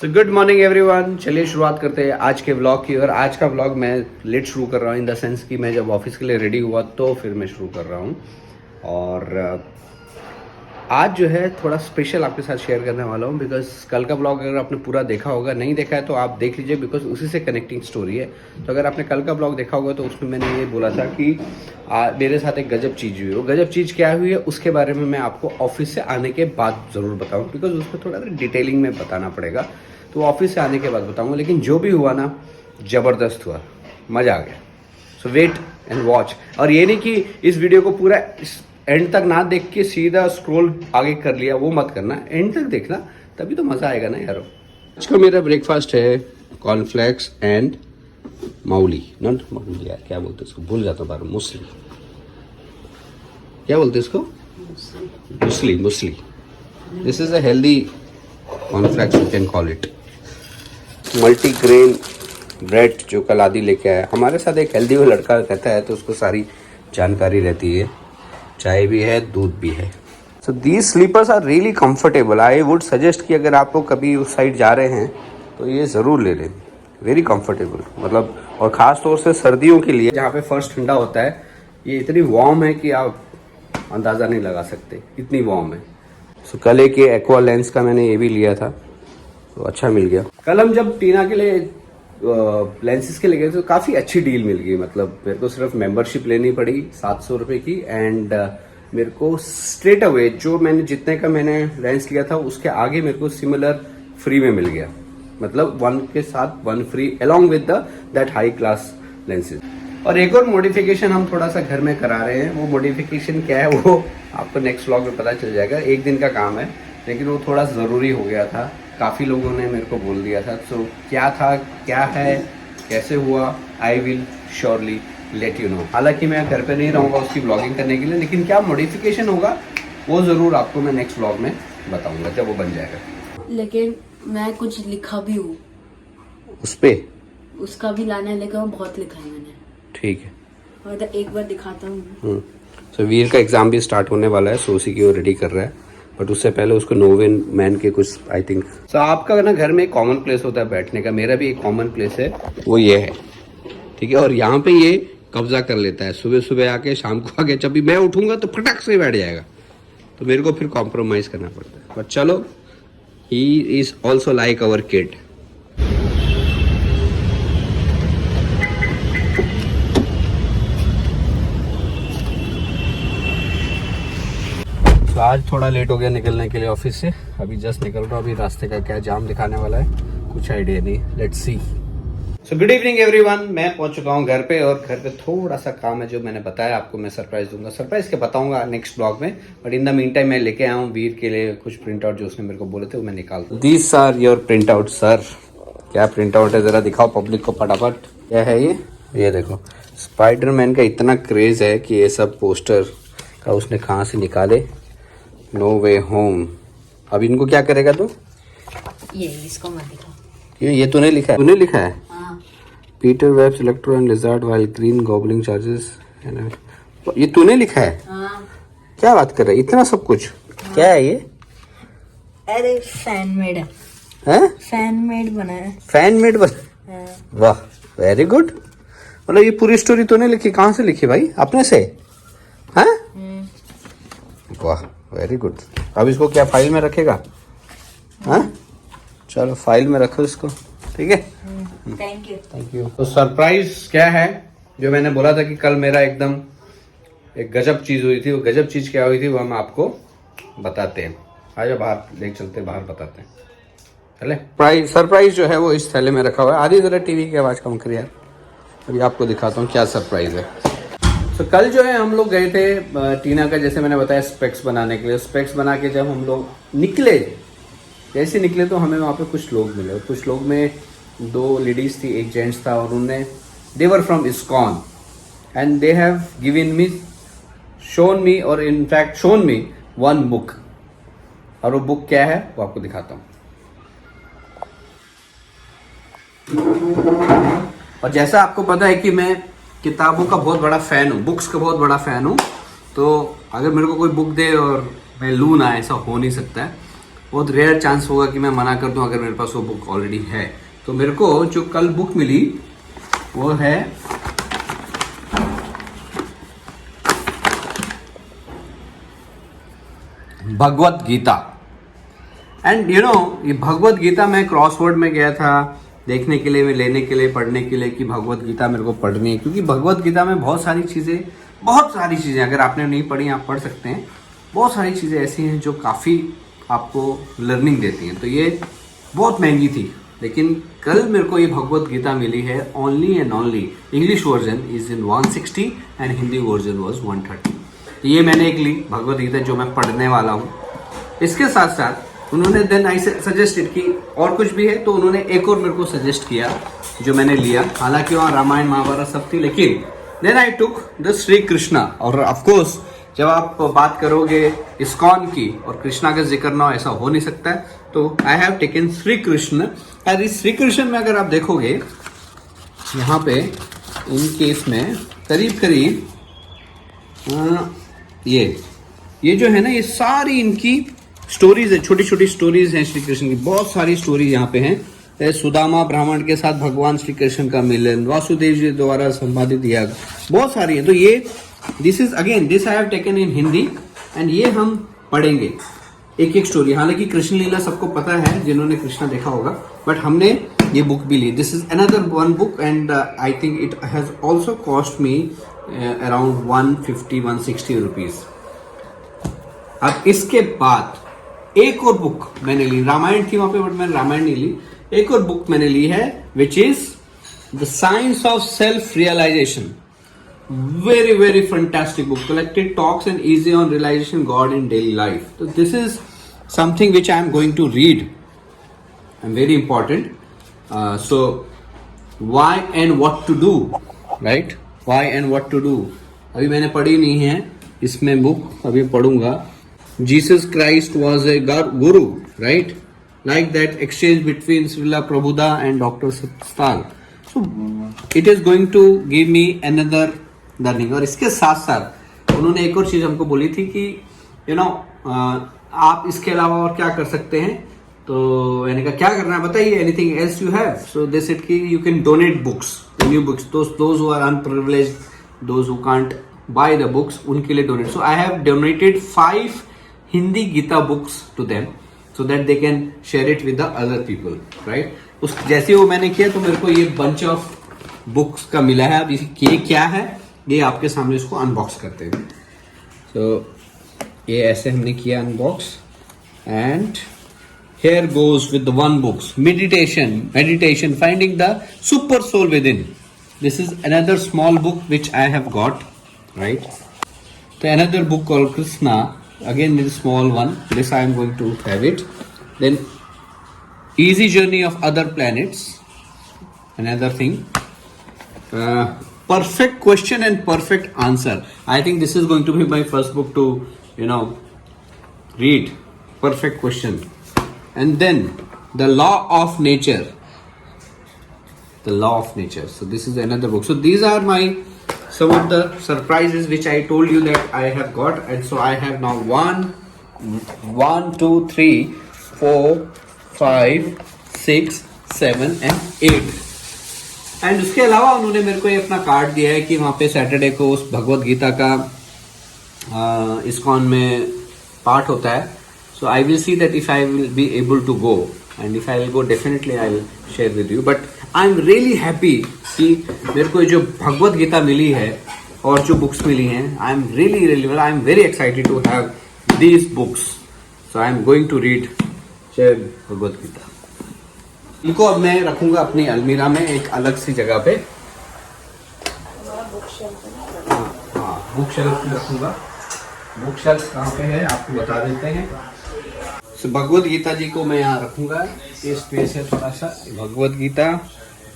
तो good morning everyone. चलिए शुरुआत करते हैं आज के व्लॉग की। और आज का व्लॉग मैं लेट शुरू कर रहा हूँ इन द सेंस कि मैं जब ऑफिस के लिए रेडी हुआ तो फिर मैं शुरू कर रहा हूँ। और आज जो है थोड़ा स्पेशल आपके साथ शेयर करने वाला हूँ बिकॉज कल का ब्लॉग अगर आपने पूरा देखा होगा, नहीं देखा है तो आप देख लीजिए बिकॉज उसी से कनेक्टिंग स्टोरी है। तो अगर आपने कल का ब्लॉग देखा होगा तो उसमें मैंने ये बोला था कि मेरे साथ एक गजब चीज़ हुई। वो गजब चीज़ क्या हुई है उसके बारे में मैं आपको ऑफिस से आने के बाद ज़रूर बताऊँ बिकॉज उसमें थोड़ा डिटेलिंग में बताना पड़ेगा। तो ऑफिस से आने के बाद बताऊँगा, लेकिन जो भी हुआ ना ज़बरदस्त हुआ, मज़ा आ गया। सो वेट एंड वॉच। और ये नहीं कि इस वीडियो को पूरा एंड तक ना देख के सीधा स्क्रॉल आगे कर लिया, वो मत करना, एंड तक देखना, तभी तो मज़ा आएगा ना यारो। आज का मेरा ब्रेकफास्ट है cornflakes and Mauli, not Mauli यार, क्या बोलते हैं इसको, भूल जाता हूँ बार, मुसली, क्या बोलते हैं इसको, muesli. Muesli, this is a healthy cornflakes, you can call it. Multigrain bread जो कल आदि लेके आया। हमारे साथ एक हेल्दी वो लड़का रहता है तो उसको सारी जानकारी रहती है, चाय भी है, दूध भी है। So these slippers are really comfortable. I would suggest कि अगर आप लोग कभी उस साइड जा रहे हैं तो ये ज़रूर ले लें, वेरी कंफर्टेबल मतलब। और ख़ास तौर से सर्दियों के लिए जहाँ पे फर्स्ट ठंडा होता है, ये इतनी वार्म है कि आप अंदाज़ा नहीं लगा सकते, इतनी वार्म है। सो कल एक ये एक्वा लेंस का मैंने ये भी लिया था तो अच्छा मिल गया। कल हम जब टीना के लिए लेंसेज के लिए गए तो काफ़ी अच्छी डील मिल गई। मतलब मेरे को सिर्फ मेंबरशिप लेनी पड़ी 700 रुपये की एंड मेरे को स्ट्रेट अवे जो मैंने जितने का मैंने लेंस लिया था उसके आगे मेरे को सिमिलर फ्री में मिल गया। मतलब 1 के साथ 1 free along with that high class lenses. और एक और मॉडिफिकेशन हम थोड़ा सा घर में करा रहे हैं। वो मॉडिफिकेशन क्या है वो आपको नेक्स्ट व्लॉग में पता चल जाएगा। एक दिन का काम है लेकिन वो थोड़ा ज़रूरी हो गया था, काफ़ी लोगों ने मेरे को बोल दिया था। तो क्या था, क्या है, कैसे हुआ, I will surely let you know. हालांकि मैं घर पे नहीं रहूँगा उसकी ब्लॉगिंग करने के लिए, लेकिन क्या मॉडिफिकेशन होगा वो ज़रूर आपको मैं नेक्स्ट व्लॉग में बताऊँगा जब वो बन जाएगा। लेकिन मैं कुछ लिखा भी हूँ उस पर, उसका भी लाना है, लेकिन बहुत लिखा है मैंने। ठीक है, और एक बार दिखाता हूँ। सो वीर का एग्ज़ाम भी स्टार्ट होने वाला है, सो उसी की वो रेडी कर रहा है। बट उससे पहले उसको नोवेन मैन के कुछ आई थिंक। सो आपका ना घर में एक कॉमन प्लेस होता है बैठने का, मेरा भी एक कॉमन प्लेस है, वो ये है, ठीक है। और यहाँ पे ये कब्जा कर लेता है, सुबह सुबह आके शाम को आके, जब भी मैं उठूंगा तो फटाक से बैठ जाएगा। तो मेरे को फिर कॉम्प्रोमाइज़ करना पड़ता है, बट चलो, he is also like our kid. तो आज थोड़ा लेट हो गया निकलने के लिए ऑफिस से। अभी जस्ट निकल रहा हूँ, अभी रास्ते का क्या जाम दिखाने वाला है कुछ आइडिया नहीं, let's see. So good evening everyone, मैं पहुंच चुका हूँ घर पे। और घर पे थोड़ा सा काम है जो मैंने बताया आपको, मैं सरप्राइज दूंगा, सरप्राइज के बताऊंगा नेक्स्ट ब्लॉग में। But in the mean time मैं लेके आया हूँ वीर के लिए कुछ प्रिंट आउट जो उसने मेरे को बोले थे, वो मैं निकाल दूँ। These are your print out sir. क्या प्रिंट आउट है जरा दिखाओ पब्लिक को फटाफट। क्या है ये देखो, स्पाइडरमैन का इतना क्रेज है कि ये सब पोस्टर का उसने कहाँ से निकाले। नो वे होम। अब इनको क्या करेगा तू? ये इसको मत दिखा। क्यों, ये तूने लिखा है? तूने लिखा है? हाँ। Peter webs electro and lizard while green goblin charges, ये तूने लिखा है? हाँ। क्या बात कर रहा है, इतना सब कुछ? हाँ। क्या है ये? अरे फैन मेड है, फैन मेड बना है। फैन मेड बना? हाँ। वाह, वेरी गुड। मतलब ये पूरी स्टोरी तूने लिखी? कहाँ से लिखी भाई, अपने से? हाँ, वाह, वेरी गुड। अब इसको क्या फाइल में रखेगा? हाँ, चलो फाइल में रखो इसको, ठीक है। Thank you, thank you. तो सरप्राइज क्या है जो मैंने बोला था कि कल मेरा एकदम एक गजब चीज हुई थी, वो गजब चीज क्या हुई थी वो हम आपको बताते हैं। आजा बाहर ले चलते, बाहर बताते हैं, चले। सरप्राइज जो है वो इस थैले में रखा हुआ है। आधी जरा टीवी की आवाज कम करिए यार। अभी आपको दिखाता हूँ क्या सरप्राइज है। तो कल जो है हम लोग गए थे टीना का, जैसे मैंने बताया, स्पेक्स बनाने के लिए। स्पेक्स बना के जब हम लोग निकले, जैसे निकले तो हमें वहाँ पे कुछ लोग मिले। कुछ लोग में 2 लेडीज थी, एक जेंट्स था, और उनने they were from ISKCON and they have given me, shown me, और इनफैक्ट शोन मी 1 बुक। और वो बुक क्या है वो आपको दिखाता हूँ। और जैसा आपको पता है कि मैं किताबों का बहुत बड़ा फ़ैन हूँ, बुक्स का बहुत बड़ा फ़ैन हूँ। तो अगर मेरे को कोई बुक दे और मैं लूँ ना, ऐसा हो नहीं सकता है। बहुत रेयर चांस होगा कि मैं मना कर दूं अगर मेरे पास वो बुक ऑलरेडी है। तो मेरे को जो कल बुक मिली वो है Bhagavad Gita. And you know ये भगवत गीता मैं क्रॉसवर्ड में गया था देखने के लिए, मैं लेने के लिए, पढ़ने के लिए कि भगवत गीता मेरे को पढ़नी है, क्योंकि भगवत गीता में बहुत सारी चीज़ें अगर आपने नहीं पढ़ी आप पढ़ सकते हैं। बहुत सारी चीज़ें ऐसी हैं जो काफ़ी आपको लर्निंग देती हैं। तो ये बहुत महंगी थी, लेकिन कल मेरे को ये भगवत गीता मिली है only and only. English version is in 160 and Hindi version was 130। ये मैंने एक ली भगवत गीता जो मैं पढ़ने वाला हूँ। इसके साथ साथ उन्होंने देन आई सजेस्टेड कि और कुछ भी है, तो उन्होंने एक और मेरे को सजेस्ट किया जो मैंने लिया। हालांकि वहाँ रामायण महाभारत सब थी, लेकिन then I took the Shri Krishna. और ऑफकोर्स जब आप बात करोगे इस्कॉन की और कृष्णा का जिक्र ना हो, ऐसा हो नहीं सकता है। तो I have taken Shri Krishna. और इस श्री कृष्ण में अगर आप देखोगे यहाँ पे इन केस में करीब करीब ये जो है ना, ये सारी इनकी स्टोरीज है, छोटी छोटी स्टोरीज हैं श्री कृष्ण की। बहुत सारी स्टोरीज यहाँ पे हैं। सुदामा ब्राह्मण के साथ भगवान श्री कृष्ण का मिलन, वासुदेव जी द्वारा संपादित यज्ञ, बहुत सारी है। तो ये this I have taken in Hindi and ये हम पढ़ेंगे एक एक स्टोरी। हालांकि कृष्ण लीला सबको पता है जिन्होंने कृष्णा देखा होगा, बट हमने ये बुक भी ली। This is another one book and I think it has also cost me around 150-160 rupees. अब इसके बाद एक और बुक मैंने ली, रामायण थी वहां पे बट मैंने रामायण नहीं ली। एक और बुक मैंने ली है which is the science of self realisation. Very, very fantastic book. Collected talks and easy on realization God in daily life. So this is something which I am going to read. And very important. So why and what to do, right? Why and what to do. अभी मैंने पढ़ी नहीं है इसमें book, अभी पढ़ूंगा। Jesus Christ was a guru, right? Like that exchange between Srila Prabhuda and Dr. Satstal. So it is going to give me another learning. और इसके साथ साथ उन्होंने एक और चीज हमको बोली थी कि यू नो आप इसके अलावा और क्या कर सकते हैं। तो मैंने कहा क्या करना है बताइए, anything else you have. So they said कि you can donate books, new books, those who are underprivileged, those who can't buy the books, उनके लिए donate. So I have donated 5 Hindi Gita books to them so that they can share it with the other people, right. उस जैसे वो मैंने किया तो मेरे को ये बंच ऑफ बुक्स का मिला है। अब ये क्या है ये आपके सामने इसको अनबॉक्स करते हैं। तो ये ऐसे हमने किया unbox and here goes with the one books, meditation finding the super soul within. This is another small book which I have got, right. तो another book called Krishna, again is small one, this I am going to have it. Then easy journey of other planets, another thing. Perfect question and perfect answer. I think this is going to be my first book to, you know, read. Perfect question. And then the law of nature. The law of nature. So this is another book. So these are some of the surprises which I told you that I have got. And so I have now 1, 2, 3, 4, 5, 6, 7 and 8. And उसके अलावा उन्होंने मेरे को ये अपना card दिया है कि वहाँ पे सैटरडे को उस भगवत गीता का इस्कॉन में पार्ट होता है। So I will see that if I will be able to go and if I will go definitely I will share with you. But I am really happy कि मेरे को जो भगवत गीता मिली है और जो बुक्स मिली हैं, I am really I am very excited to have these books. So I am going to read Bhagavad Gita. इनको अब मैं रखूंगा अपनी अलमीरा में एक अलग सी जगह पे। हाँ, बुक शेल्फ में रखूंगा। बुक शेल्फ कहाँ पे है आपको बता देते हैं। तो भगवत गीता जी को मैं यहाँ रखूंगा, ये स्पेस है थोड़ा सा। भगवत गीता,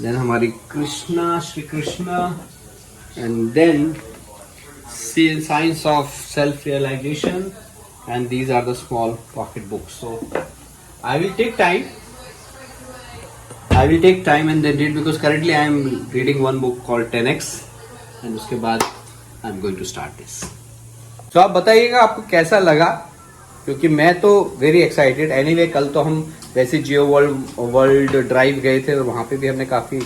देन हमारी Krishna, Shri Krishna, and then science of self realisation, and these are the small pocket books. So I will take time and then read, because currently I am reading one book called 10x and उसके बाद I am going to start this. तो आप बताइएगा आपको कैसा लगा क्योंकि मैं तो वेरी एक्साइटेड। एनीवे कल तो हम वैसे जियो वर्ल्ड ड्राइव गए थे और वहाँ पे भी हमने काफ़ी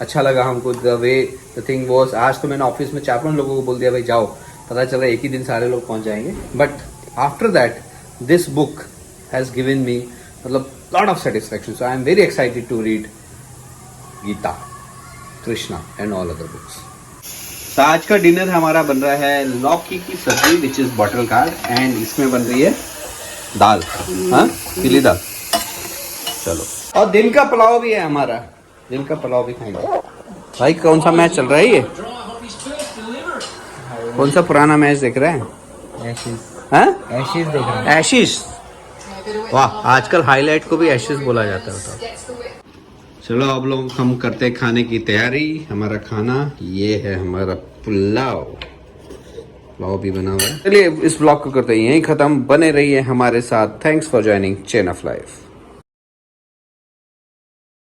अच्छा लगा हमको, the way the thing was. आज तो मैंने ऑफिस में 4-5 लोगों को बोल दिया भाई जाओ, पता चला एक ही दिन सारे लोग पहुँच जाएंगे। But after that this book has given me मतलब lot of satisfaction. So I am very excited to read Gita, Krishna and all other books. तो आज का डिनर हमारा बन रहा है लौकी की सब्जी which is bottle card, and इसमें बन रही है दाल, हाँ पीली दाल। चलो, और दिन का पुलाव भी है हमारा, दिन का पुलाव भी खाएंगे। भाई कौन सा मैच चल रहा है ये? कौन सा पुराना मैच देख रहे हैं? हाँ एशिज देख रहा हूँ। एशिश, वाह आजकल हाईलाइट को भी एशिश बोला जाता है। चलो अब लोग हम करते हैं खाने की तैयारी। हमारा खाना ये है, हमारा पुलाव भी बना हुआ है। चलिए इस ब्लॉग को करते हैं यहीं खत्म। बने रहिए हमारे साथ। Thanks for joining chain of life.